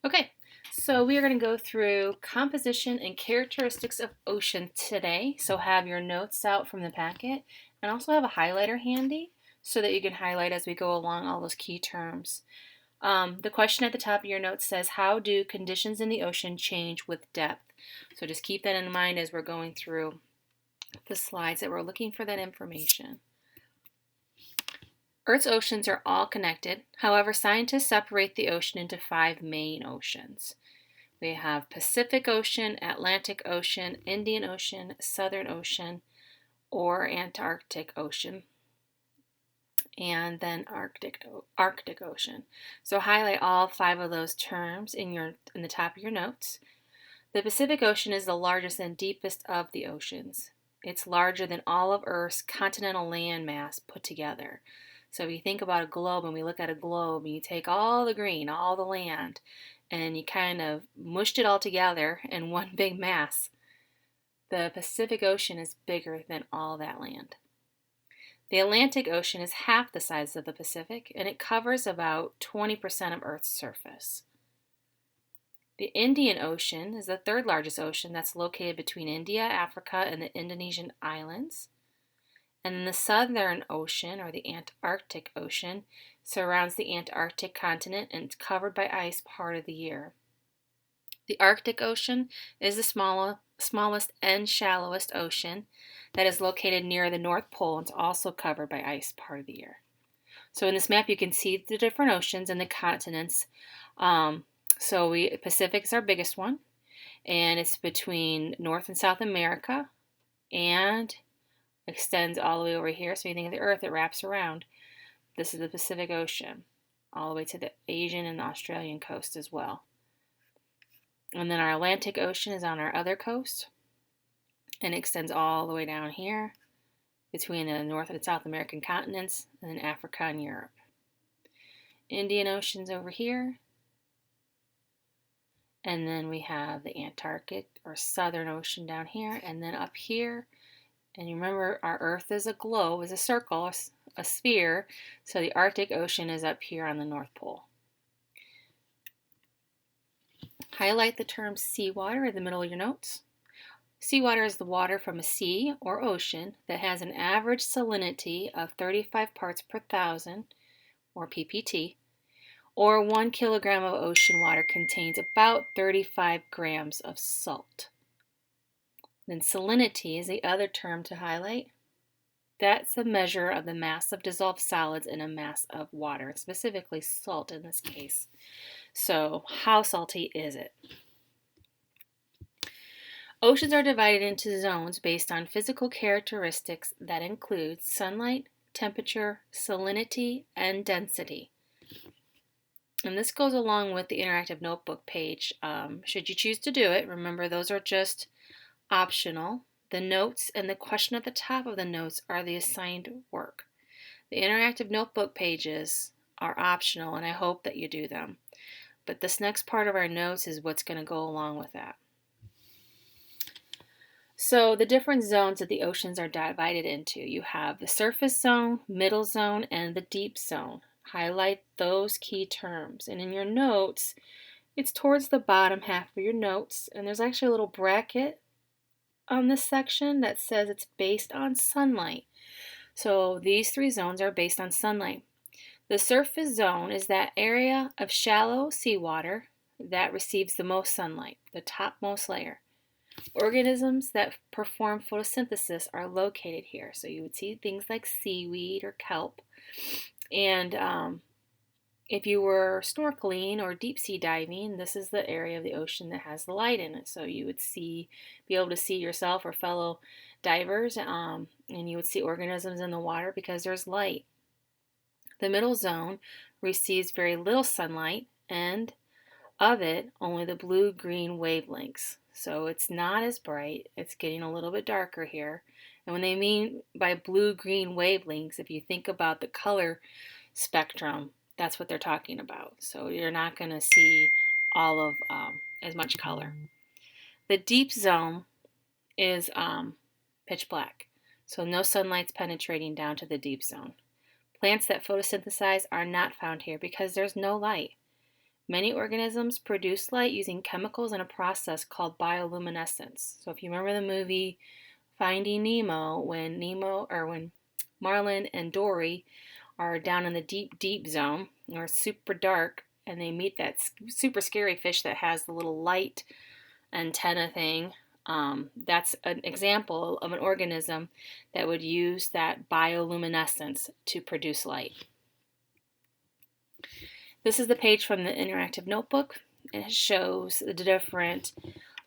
Okay, so we are going to go through composition and characteristics of ocean today. So have your notes out from the packet and also have a highlighter handy so that you can highlight as we go along all those key terms. The question at the top of your notes says, how do conditions in the ocean change with depth? So just keep that in mind as we're going through the slides that we're looking for that information. Earth's oceans are all connected. However, scientists separate the ocean into 5 main oceans. We have Pacific Ocean, Atlantic Ocean, Indian Ocean, Southern Ocean, or Antarctic Ocean, and then Arctic Ocean. So highlight all 5 of those terms in the top of your notes. The Pacific Ocean is the largest and deepest of the oceans. It's larger than all of Earth's continental landmass put together. So if you think about a globe and we look at a globe and you take all the green, all the land, and you kind of mushed it all together in one big mass, the Pacific Ocean is bigger than all that land. The Atlantic Ocean is half the size of the Pacific, and it covers about 20% of Earth's surface. The Indian Ocean is the third largest ocean that's located between India, Africa, and the Indonesian islands. And then the Southern Ocean, or the Antarctic Ocean, surrounds the Antarctic continent and it's covered by ice part of the year. The Arctic Ocean is the smallest and shallowest ocean that is located near the North Pole and it's also covered by ice part of the year. So in this map you can see the different oceans and the continents. Pacific is our biggest one, and it's between North and South America and extends all the way over here. So you think of the Earth, it wraps around. This is the Pacific Ocean, all the way to the Asian and the Australian coast as well. And then our Atlantic Ocean is on our other coast and extends all the way down here between the North and South American continents, and then Africa and Europe. Indian Ocean's over here. And then we have the Antarctic or Southern Ocean down here, and then up here. And you remember our Earth is a globe, is a circle, a sphere. So the Arctic Ocean is up here on the North Pole. Highlight the term seawater in the middle of your notes. Seawater is the water from a sea or ocean that has an average salinity of 35 parts per thousand, or ppt, or 1 kilogram of ocean water contains about 35 grams of salt. Then salinity is the other term to highlight. That's a measure of the mass of dissolved solids in a mass of water, specifically salt in this case. So how salty is it? Oceans are divided into zones based on physical characteristics that include sunlight, temperature, salinity, and density. And this goes along with the interactive notebook page. Should you choose to do it, remember those are just optional. The notes and the question at the top of the notes are the assigned work. The interactive notebook pages are optional, and I hope that you do them. But this next part of our notes is what's going to go along with that. So the different zones that the oceans are divided into. You have the surface zone, middle zone, and the deep zone. Highlight those key terms. And in your notes, it's towards the bottom half of your notes, and there's actually a little bracket on this section that says it's based on sunlight. So these 3 zones are based on sunlight. The surface zone is that area of shallow seawater that receives the most sunlight, the topmost layer. Organisms that perform photosynthesis are located here. So you would see things like seaweed or kelp. And if you were snorkeling or deep sea diving, this is the area of the ocean that has the light in it. So you would be able to see yourself or fellow divers, and you would see organisms in the water because there's light. The middle zone receives very little sunlight, and of it, only the blue-green wavelengths. So it's not as bright. It's getting a little bit darker here. And when they mean by blue-green wavelengths, if you think about the color spectrum, that's what they're talking about. So you're not going to see all of as much color. The deep zone is pitch black. So no sunlight's penetrating down to the deep zone. Plants that photosynthesize are not found here because there's no light. Many organisms produce light using chemicals in a process called bioluminescence. So if you remember the movie Finding Nemo, when Marlin and Dory are down in the deep, deep zone, or super dark, and they meet that super scary fish that has the little light antenna thing. That's an example of an organism that would use that bioluminescence to produce light. This is the page from the interactive notebook. It shows the different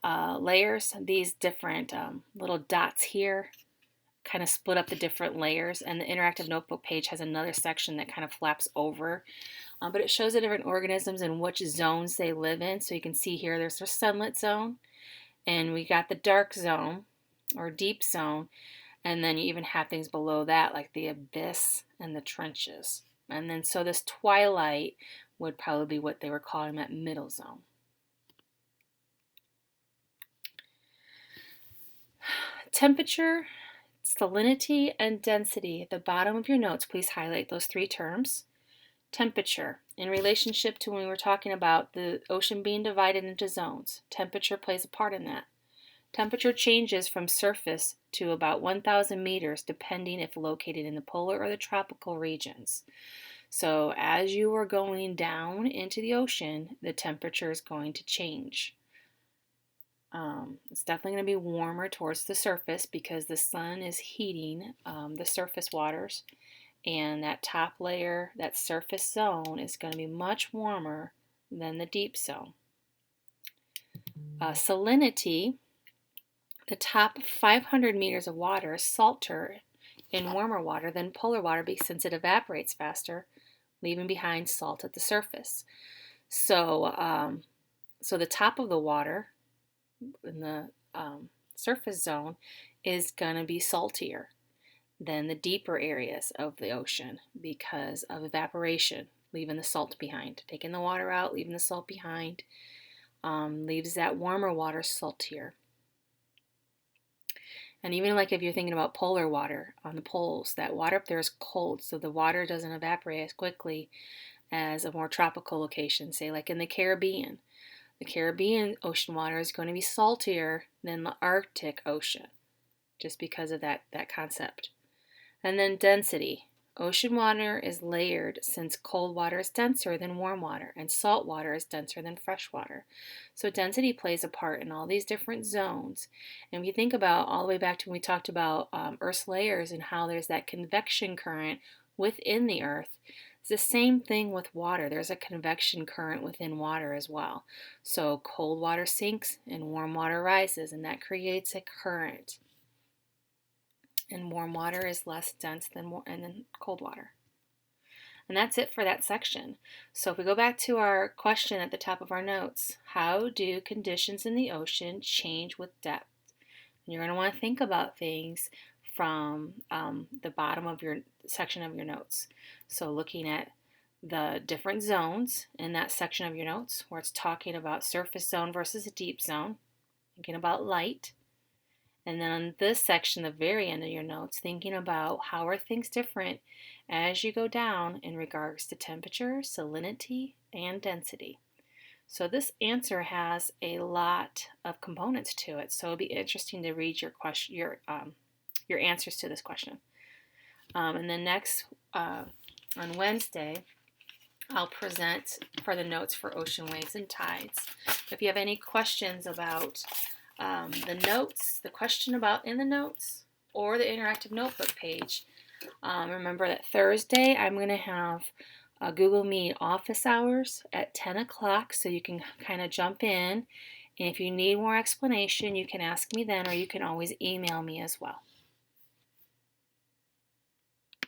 layers. These different little dots here kind of split up the different layers, and the interactive notebook page has another section that kind of flaps over. But it shows the different organisms and which zones they live in. So you can see here there's the sunlit zone, and we got the dark zone or deep zone, and then you even have things below that like the abyss and the trenches. And then so this twilight would probably be what they were calling that middle zone. Temperature, salinity, and density. At the bottom of your notes, please highlight those three terms. Temperature, in relationship to when we were talking about the ocean being divided into zones, temperature plays a part in that. Temperature changes from surface to about 1,000 meters depending if located in the polar or the tropical regions. So as you are going down into the ocean, the temperature is going to change. It's definitely going to be warmer towards the surface because the sun is heating the surface waters, and that top layer, that surface zone, is going to be much warmer than the deep zone. Salinity, the top 500 meters of water is salter in warmer water than polar water since it evaporates faster, leaving behind salt at the surface. So the top of the water in the surface zone is going to be saltier than the deeper areas of the ocean because of evaporation, leaving the salt behind. Taking the water out, leaving the salt behind, leaves that warmer water saltier. And even like if you're thinking about polar water on the poles, that water up there is cold, so the water doesn't evaporate as quickly as a more tropical location, say like in the Caribbean. The Caribbean ocean water is going to be saltier than the Arctic Ocean, just because of that concept. And then density. Ocean water is layered since cold water is denser than warm water and salt water is denser than fresh water. So density plays a part in all these different zones. And if you think about all the way back to when we talked about Earth's layers and how there's that convection current within the Earth, it's the same thing with water. There's a convection current within water as well. So cold water sinks and warm water rises, and that creates a current. And warm water is less dense than cold water. And that's it for that section. So if we go back to our question at the top of our notes, how do conditions in the ocean change with depth? And you're going to want to think about things from the bottom of your section of your notes. So looking at the different zones in that section of your notes where it's talking about surface zone versus a deep zone, thinking about light. And then on this section, the very end of your notes, thinking about how are things different as you go down in regards to temperature, salinity, and density. So this answer has a lot of components to it. So it'll be interesting to read your answers to this question. And then next on Wednesday, I'll present for the notes for ocean waves and tides. If you have any questions about the notes, the question about in the notes, or the interactive notebook page, remember that Thursday I'm going to have a Google Meet office hours at 10 o'clock, so you can kind of jump in. And if you need more explanation, you can ask me then, or you can always email me as well.